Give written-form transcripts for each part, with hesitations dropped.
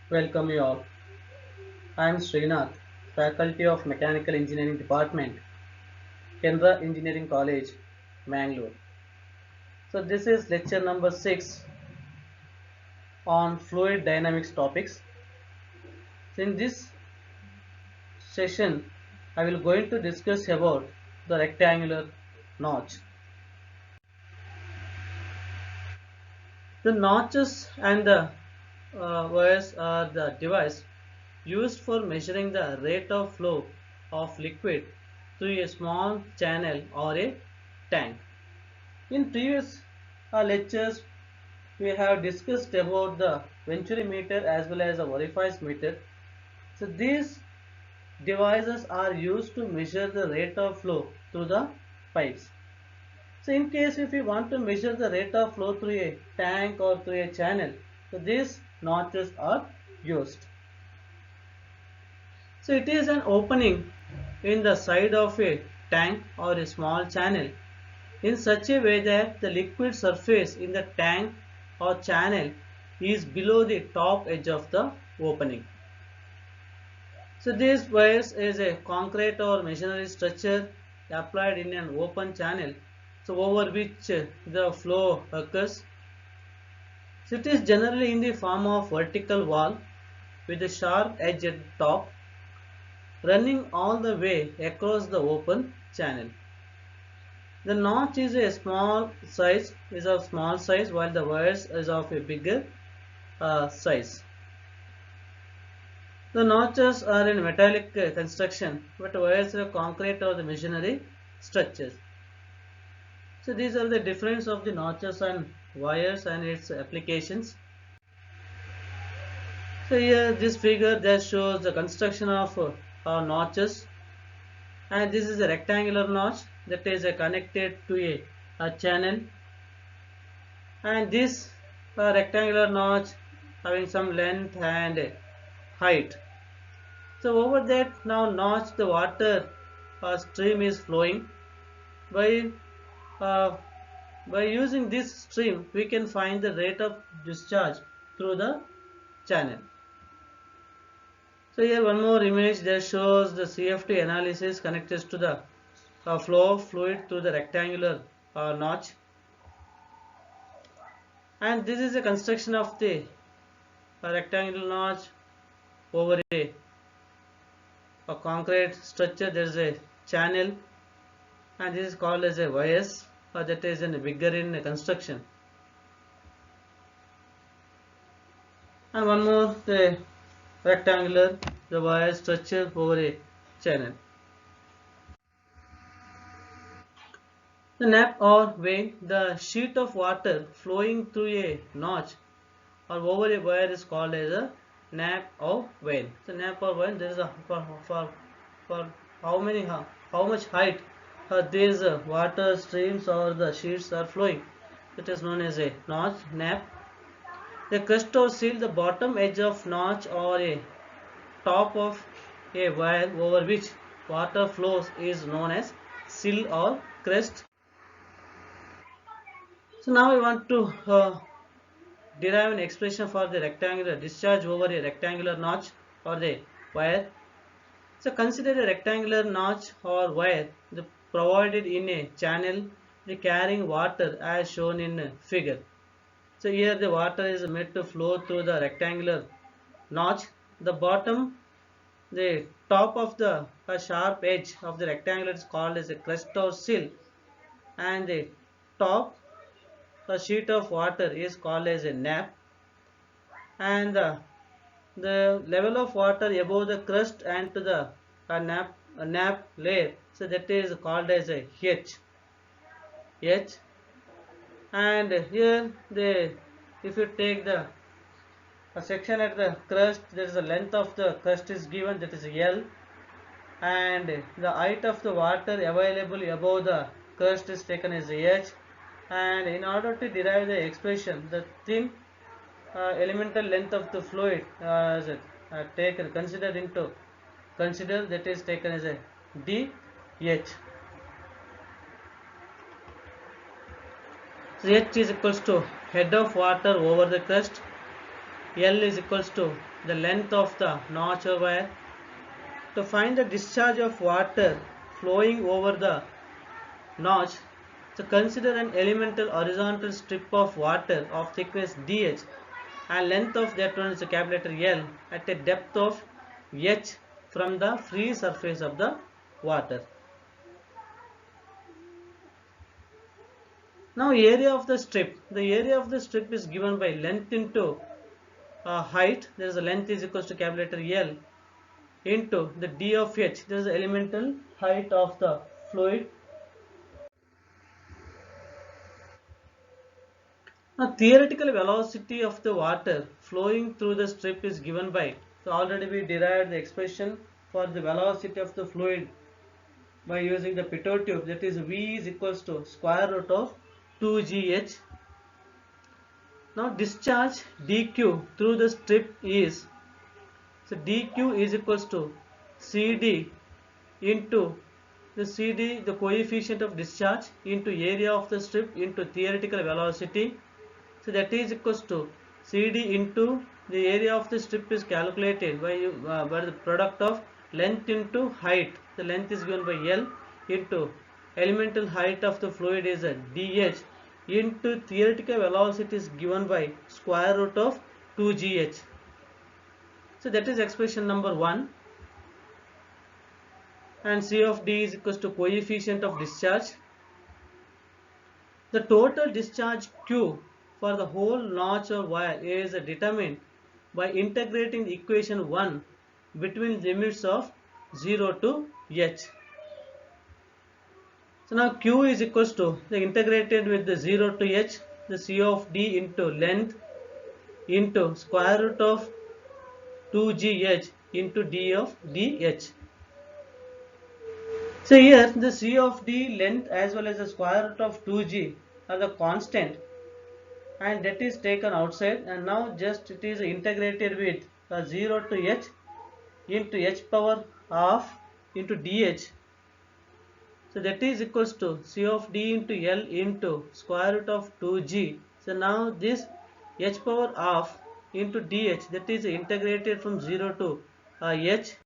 Welcome you all. I am Srinath, Faculty of Mechanical Engineering Department, Kendra Engineering College, Mangalore. So this is lecture number 6 on fluid dynamics topics. So in this session, I will going to discuss about the rectangular notch. The notches and the wires are the device used for measuring the rate of flow of liquid through a small channel or a tank. In previous lectures, we have discussed about the venturi meter as well as the orifice meter. So these devices are used to measure the rate of flow through the pipes. So in case if we want to measure the rate of flow through a tank or through a channel, so these notches are used. So it is an opening in the side of a tank or a small channel in such a way that the liquid surface in the tank or channel is below the top edge of the opening. So this wires is a concrete or masonry structure applied in an open channel, so over which the flow occurs. So it is generally in the form of vertical wall with a sharp edge at the top running all the way across the open channel. The notch is of small size, while the wires is of a bigger size. The notches are in metallic construction, but wires are concrete or the machinery structures. So these are the difference of the notches and wires and its applications. So here this figure that shows the construction of notches, and this is a rectangular notch that is connected to a channel, and this rectangular notch having some length and height. So over that now notch the water stream is flowing. By uh, by using this stream we can find the rate of discharge through the channel. So here one more image that shows the CFT analysis connected to the flow of fluid through the rectangular notch, and this is a construction of the rectangular notch over a concrete structure. There is a channel, and this is called as a wires, that is in bigger in construction. And one more the rectangular the wire structure over a channel. The nap or vein, the sheet of water flowing through a notch or over a wire is called as a nap or vein. So nap or vein, there is a for how much height these water streams or the sheets are flowing. It is known as a notch, nap. The crest or seal, the bottom edge of notch or a top of a wire over which water flows is known as sill or crest. So now we want to derive an expression for the rectangular discharge over a rectangular notch or the wire. So consider a rectangular notch or wire provided in a channel carrying water as shown in figure. So here the water is made to flow through the rectangular notch. The bottom, the top of the sharp edge of the rectangular is called as a crest or sill, and the top a sheet of water is called as a nap, and the level of water above the crust and to the nap layer, so that is called as a H. And here the if you take the a section at the crust, there is a length of the crust is given, that is L, and the height of the water available above the crust is taken as h. And in order to derive the expression, the thin elemental length of the fluid is taken consider that is taken as a dh. So h is equals to head of water over the crust. L is equals to the length of the notch or wire. To find the discharge of water flowing over the notch, so consider an elemental horizontal strip of water of thickness dh and length of that one is a capital letter L at a depth of h from the free surface of the water. Now area of the strip. The area of the strip is given by length into height. There is a length is equals to capital letter L into the d of h. There is the elemental height of the fluid. Now theoretical velocity of the water flowing through the strip is given by, so already we derived the expression for the velocity of the fluid by using the Pitot tube, that is V is equals to square root of 2gh. Now discharge dq through the strip is, so dq is equals to cd into the cd, the coefficient of discharge, into area of the strip into theoretical velocity. So that is equals to cd into the area of the strip is calculated by the product of length into height. The length is given by L into elemental height of the fluid is a dh into theoretical velocity is given by square root of 2gh. So that is expression number 1. And C of D is equals to coefficient of discharge. The total discharge Q for the whole notch or wire is determined by integrating the equation 1 between limits of 0 to h. So now Q is equals to the integrated with the 0 to h, the C of D into length into square root of 2gh into d of dh. So here the C of D length as well as the square root of 2g are the constant, and that is taken outside, and now just it is integrated with 0 to h into h power half into dh. So that is equals to C of D into L into square root of 2g. So now this h power half into dh, that is integrated from 0 to h.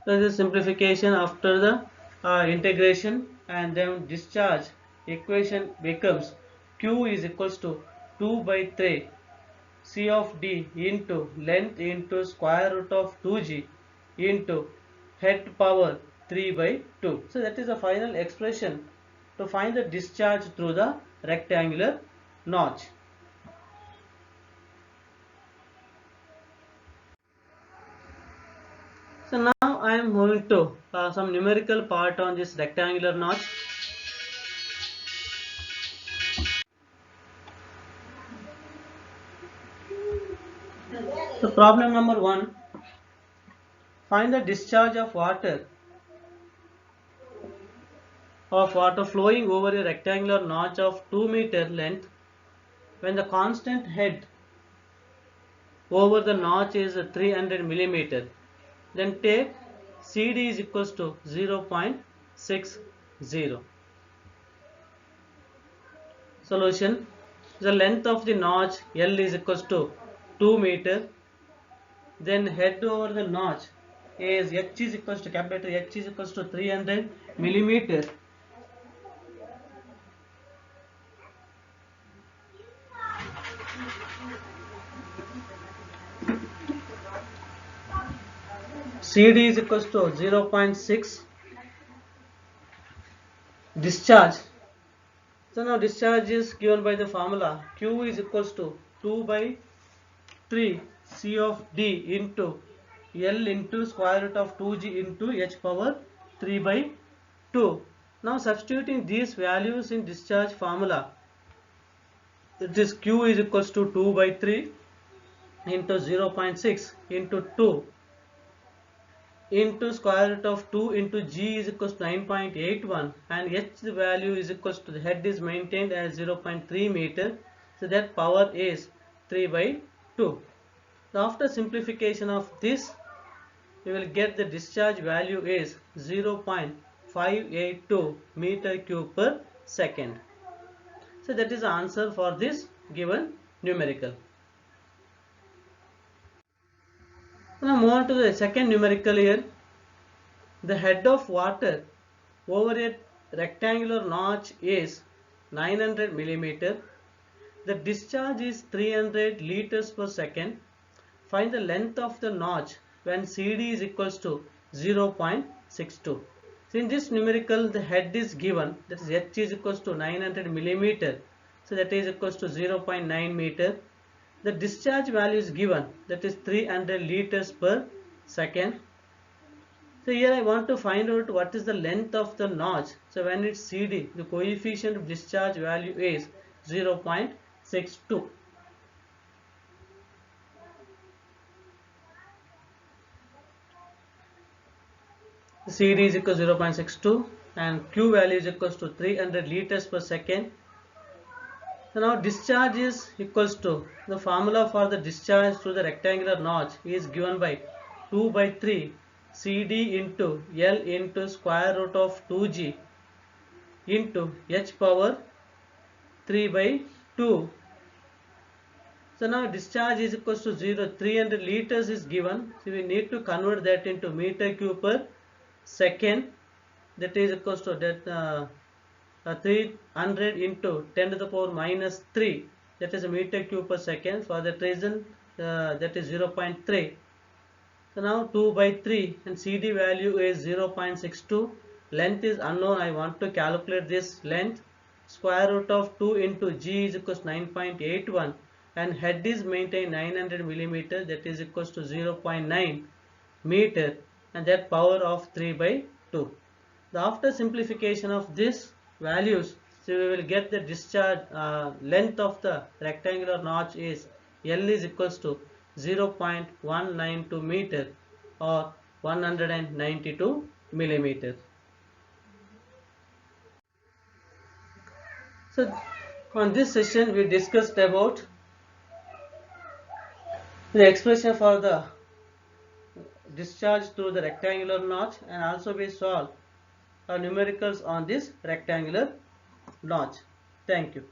So this simplification after the integration, and then discharge equation becomes Q is equals to 2 by 3 C of D into length into square root of 2g into head power 3 by 2. So that is the final expression to find the discharge through the rectangular notch. So now I am moving to some numerical part on this rectangular notch. So problem number 1, find the discharge of water flowing over a rectangular notch of 2 meter length when the constant head over the notch is 300 millimeter. Then take CD is equals to 0.60. Solution: the length of the notch L is equals to 2 meter. Then head over the notch is H is equals to capital H is equals to 300 millimeter. CD is equals to 0.6. Discharge. So now discharge is given by the formula Q is equals to 2 by 3 C of D into L into square root of 2g into h power 3 by 2. Now substituting these values in discharge formula, it is Q is equals to 2 by 3 into 0.6 into 2 into square root of 2 into g is equals to 9.81, and h the value is equals to the head is maintained as 0.3 meter, so that power is 3 by 2. So after simplification of this, we will get the discharge value is 0.582 meter cube per second. So that is the answer for this given numerical. Now move on to the second numerical here. The head of water over a rectangular notch is 900 millimeter. The discharge is 300 liters per second. Find the length of the notch when CD is equals to 0.62. So in this numerical, the head is given, that is h is equals to 900 millimeter. So that is equals to 0.9 meter. The discharge value is given, that is 300 liters per second. So here I want to find out what is the length of the notch. So when it's CD, the coefficient of discharge value is 0.62. CD is equal to 0.62 and Q value is equals to 300 liters per second. So now discharge is equals to, the formula for the discharge through the rectangular notch is given by 2 by 3 CD into L into square root of 2G into H power 3 by 2. So now discharge is equals to 300 liters is given. So we need to convert that into meter cube per second. That is equals to that 300 into 10 to the power minus 3. That is a meter cube per second. For that reason, that is 0.3. So now 2 by 3 and CD value is 0.62. Length is unknown. I want to calculate this length. Square root of 2 into G is equals to 9.81 and head is maintained 900 millimeter, that is equals to 0.9 meter, and that power of 3 by 2. The after simplification of this values, so we will get the discharge length of the rectangular notch is L is equals to 0.192 meter or 192 millimeter. So on this session we discussed about the expression for the discharge through the rectangular notch, and also we solve numericals on this rectangular notch. Thank you.